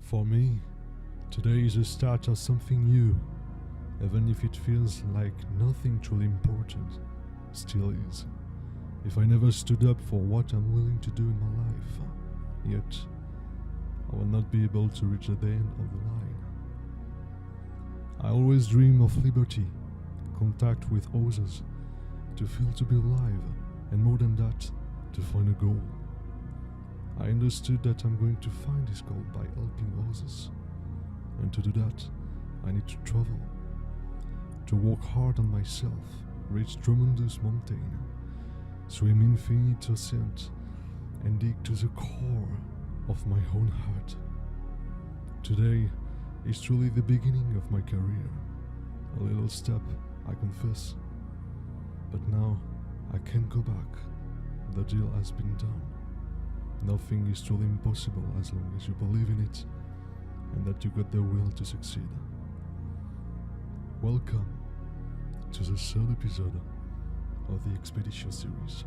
For me, today is the start of something new, even if it feels like nothing truly important still is. If I never stood up for what I'm willing to do in my life, yet I will not be able to reach the end of the line. I always dream of liberty, contact with others, to feel to be alive, and more than that, to find a goal. I understood that I'm going to find this goal by helping others, and to do that, I need to travel, to work hard on myself, reach tremendous mountain, swim infinite oceans, and dig to the core of my own heart. Today is truly the beginning of my career, a little step, I confess, but now I can't go back. The deal has been done. Nothing is truly impossible as long as you believe in it and that you got the will to succeed. Welcome to the third episode of the Expeditio series.